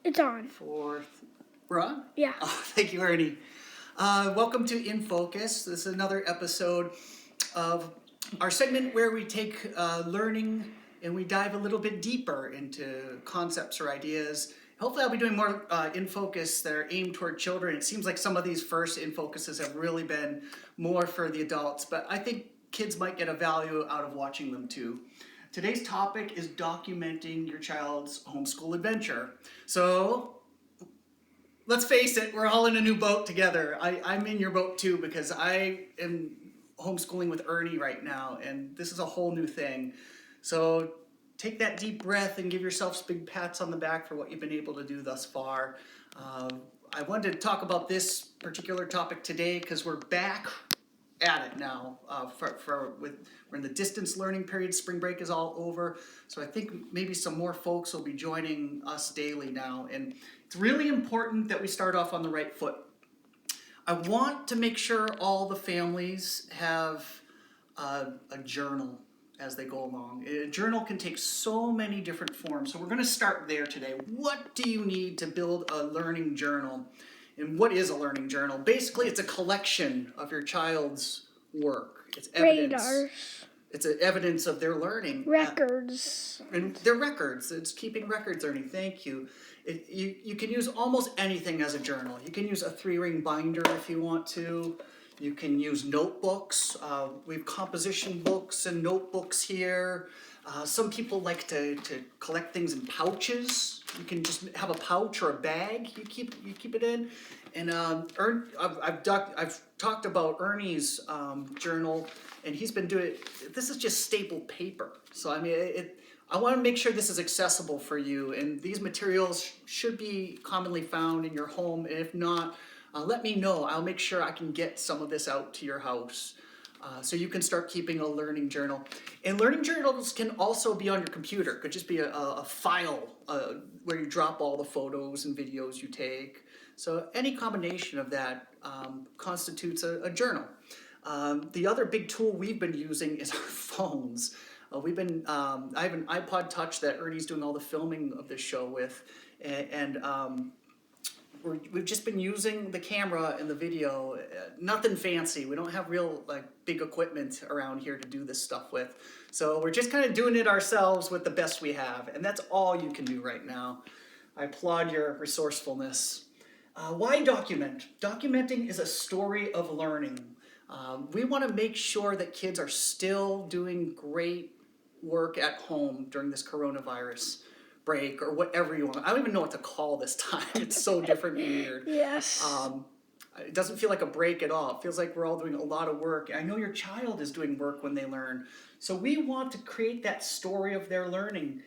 It's on. Fourth. We're on? Yeah. Oh, thank you, Ernie. Welcome to In Focus. This is another episode of our segment where we take learning and we dive a little bit deeper into concepts or ideas. Hopefully, I'll be doing more In Focus that are aimed toward children. It seems like some of these first In Focuses have really been more for the adults, but I think kids might get a value out of watching them too. Today's topic is documenting your child's homeschool adventure. So let's face it, we're all in a new boat together. I'm in your boat too because I am homeschooling with Ernie right now, and this is a whole new thing. So take that deep breath and give yourselves big pats on the back for what you've been able to do thus far. I wanted to talk about this particular topic today because we're back at it now. We're in the distance learning period. Spring break is all over, so I think maybe some more folks will be joining us daily now, and it's really important that we start off on the right foot. I want to make sure all the families have a journal as they go along. A journal can take so many different forms, so we're going to start there today. What do you need to build a learning journal? And what is a learning journal? Basically, it's a collection of your child's work. It's evidence. Radars. It's evidence of their learning. Records. And they're records. It's keeping records, Ernie. Thank you. You can use almost anything as a journal. You can use a 3-ring binder if you want to. You can use notebooks. We have composition books and notebooks here. Some people like to collect things in pouches. You can just have a pouch or a bag. You keep it in. And I've talked about Ernie's journal, and he's been doing it. This is just stapled paper. So I mean, I want to make sure this is accessible for you. And these materials should be commonly found in your home. And if not, let me know. I'll make sure I can get some of this out to your house. So you can start keeping a learning journal. And learning journals can also be on your computer. It could just be a file where you drop all the photos and videos you take. So any combination of that constitutes a journal. The other big tool we've been using is our phones. I have an iPod Touch that Ernie's doing all the filming of this show with, and we've just been using the camera and the video. Nothing fancy. We don't have real big equipment around here to do this stuff with. So we're just kind of doing it ourselves with the best we have. And that's all you can do right now. I applaud your resourcefulness. Why document? Documenting is a story of learning. We want to make sure that kids are still doing great work at home during this coronavirus break or whatever you want. I don't even know what to call this time. It's so different and weird. Yes. It doesn't feel like a break at all. It feels like we're all doing a lot of work. I know your child is doing work when they learn. So we want to create that story of their learning.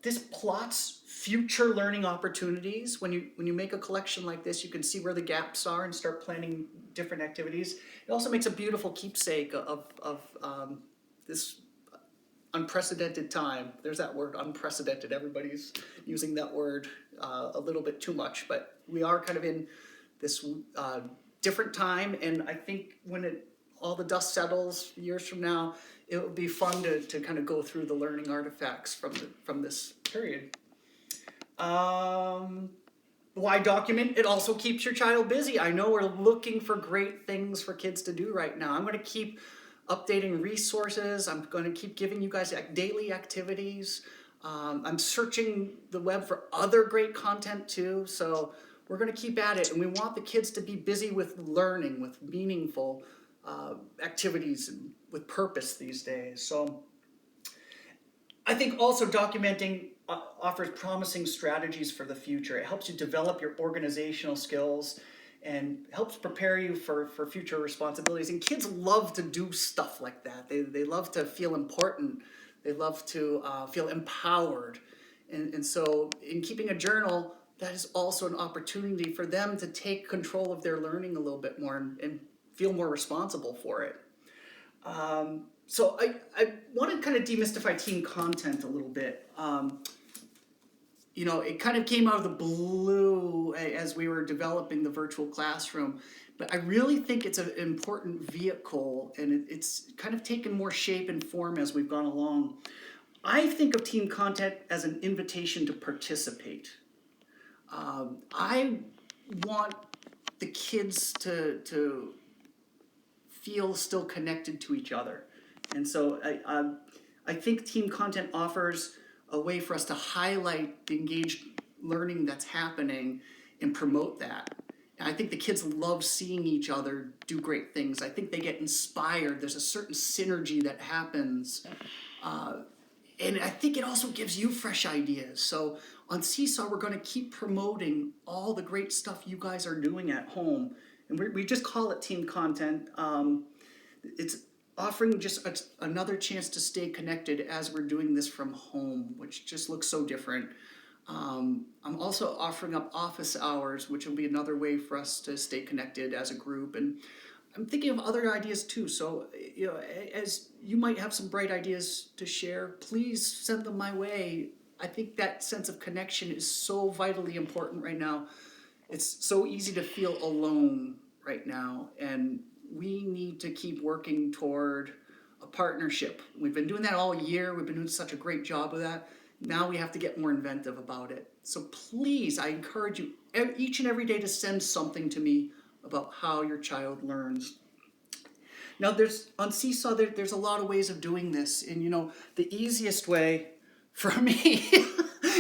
This plots future learning opportunities. When you make a collection like this, you can see where the gaps are and start planning different activities. It also makes a beautiful keepsake of this unprecedented time. There's that word, unprecedented. Everybody's using that word a little bit too much, but we are kind of in this different time, and I think when all the dust settles years from now, it will be fun to kind of go through the learning artifacts from this period. Why document? It also keeps your child busy. I know we're looking for great things for kids to do right now. I'm going to keep updating resources. I'm going to keep giving you guys daily activities. I'm searching the web for other great content too. So we're going to keep at it. And we want the kids to be busy with learning, with meaningful activities, and with purpose these days. So I think also documenting offers promising strategies for the future. It helps you develop your organizational skills and helps prepare you for future responsibilities. And kids love to do stuff like that. They love to feel important. They love to feel empowered. And so in keeping a journal, that is also an opportunity for them to take control of their learning a little bit more and feel more responsible for it. So I want to kind of demystify team content a little bit. It kind of came out of the blue as we were developing the virtual classroom, but I really think it's an important vehicle, and it's kind of taken more shape and form as we've gone along. I think of team content as an invitation to participate. I want the kids to feel still connected to each other. And so I think team content offers a way for us to highlight the engaged learning that's happening and promote that. And I think the kids love seeing each other do great things. I think they get inspired. There's a certain synergy that happens. And I think it also gives you fresh ideas. So on Seesaw, we're going to keep promoting all the great stuff you guys are doing at home. And we just call it team content. It's offering just another chance to stay connected as we're doing this from home, which just looks so different. I'm also offering up office hours, which will be another way for us to stay connected as a group. And I'm thinking of other ideas too. So, as you might have some bright ideas to share, please send them my way. I think that sense of connection is so vitally important right now. It's so easy to feel alone right now, and we need to keep working toward a partnership. We've been doing that all year. We've been doing such a great job of that. Now we have to get more inventive about it. So please, I encourage you each and every day to send something to me about how your child learns. Now, on Seesaw, there's a lot of ways of doing this, and the easiest way for me,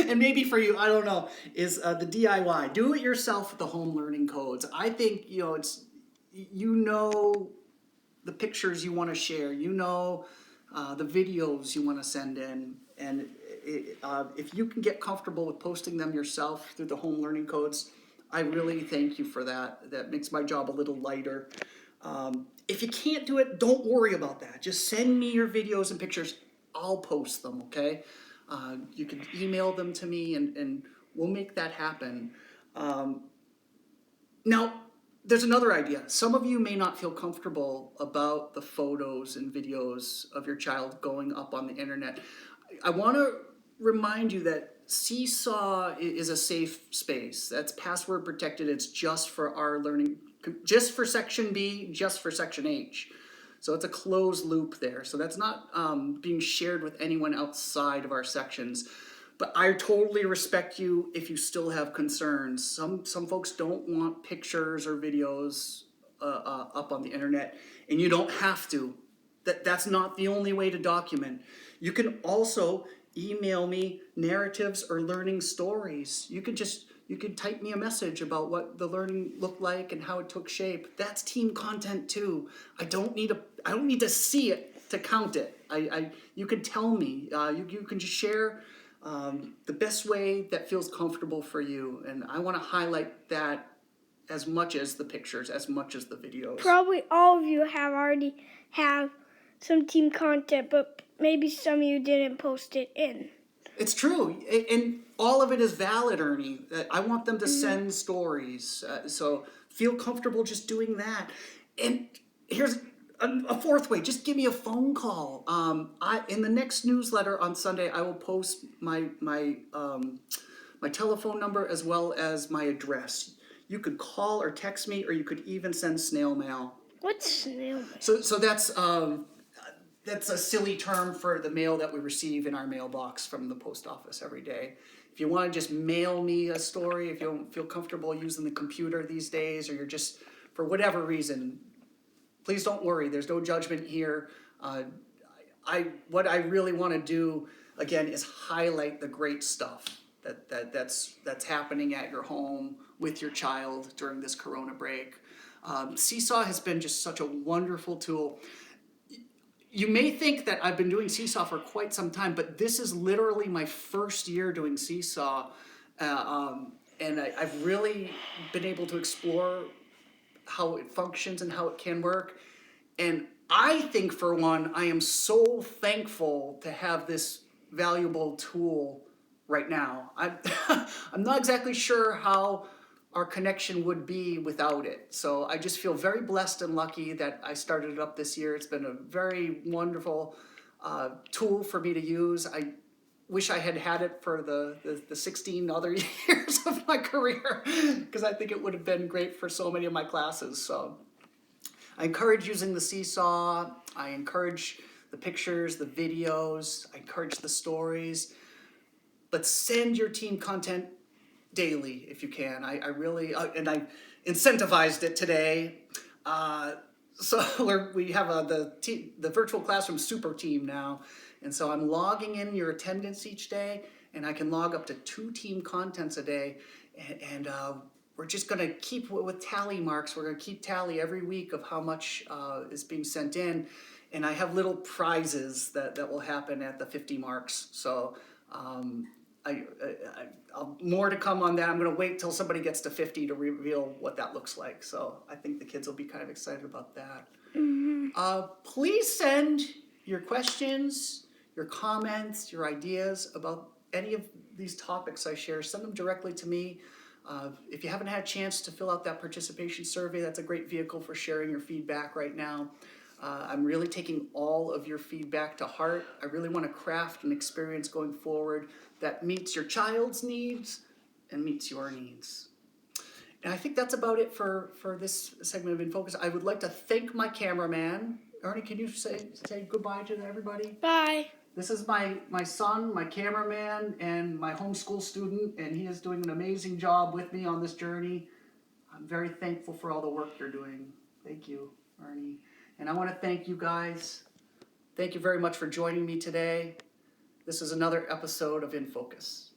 and maybe for you, I don't know, is the DIY. Do it yourself with the home learning codes. I think it's the pictures you want to share, the videos you want to send in, and if you can get comfortable with posting them yourself through the home learning codes, I really thank you for that. That makes my job a little lighter. If you can't do it, don't worry about that. Just send me your videos and pictures. I'll post them, okay? You can email them to me, and we'll make that happen. Now, there's another idea. Some of you may not feel comfortable about the photos and videos of your child going up on the internet. I want to remind you that Seesaw is a safe space. That's password protected. It's just for our learning, just for section B, just for section H. So it's a closed loop there. So that's not being shared with anyone outside of our sections. But I totally respect you if you still have concerns. Some folks don't want pictures or videos up on the internet, and you don't have to. That's not the only way to document. You can also email me narratives or learning stories. You could type me a message about what the learning looked like and how it took shape. That's team content too. I don't need to see it to count it. You can tell me. You can just share the best way that feels comfortable for you, and I want to highlight that as much as the pictures, as much as the videos. Probably all of you already have some team content, but maybe some of you didn't post it in. It's true, and all of it is valid, Ernie. I want them to send stories, so feel comfortable just doing that. And here's a fourth way: just give me a phone call. In the next newsletter on Sunday, I will post my telephone number as well as my address. You could call or text me, or you could even send snail mail. What's snail mail? So that's a silly term for the mail that we receive in our mailbox from the post office every day. If you want to just mail me a story, if you don't feel comfortable using the computer these days, or you're just, for whatever reason, please don't worry. There's no judgment here. What I really want to do, again, is highlight the great stuff that's happening at your home with your child during this Corona break. Seesaw has been just such a wonderful tool. You may think that I've been doing Seesaw for quite some time, but this is literally my first year doing Seesaw, and I've really been able to explore how it functions and how it can work. And I think, for one, I am so thankful to have this valuable tool right now. I'm not exactly sure how our connection would be without it. So I just feel very blessed and lucky that I started it up this year. It's been a very wonderful tool for me to use. I wish I had had it for the 16 other years of my career, because I think it would have been great for so many of my classes. So I encourage using the Seesaw. I encourage the pictures, the videos. I encourage the stories. But send your team content daily if you can. I really, and I incentivized it today. So we have the virtual classroom super team now. And so I'm logging in your attendance each day, and I can log up to 2 team contents a day. And we're just going to keep with tally marks. We're going to keep tally every week of how much is being sent in. And I have little prizes that will happen at the 50 marks. So I'll more to come on that. I'm going to wait till somebody gets to 50 to reveal what that looks like. So I think the kids will be kind of excited about that. Please send your questions, your comments, your ideas about any of these topics I share. Send them directly to me. If you haven't had a chance to fill out that participation survey, that's a great vehicle for sharing your feedback right now. I'm really taking all of your feedback to heart. I really want to craft an experience going forward that meets your child's needs and meets your needs. And I think that's about it for this segment of In Focus. I would like to thank my cameraman. Ernie, can you say goodbye to everybody? Bye. This is my son, my cameraman, and my homeschool student, and he is doing an amazing job with me on this journey. I'm very thankful for all the work you're doing. Thank you, Ernie. And I want to thank you guys. Thank you very much for joining me today. This is another episode of In Focus.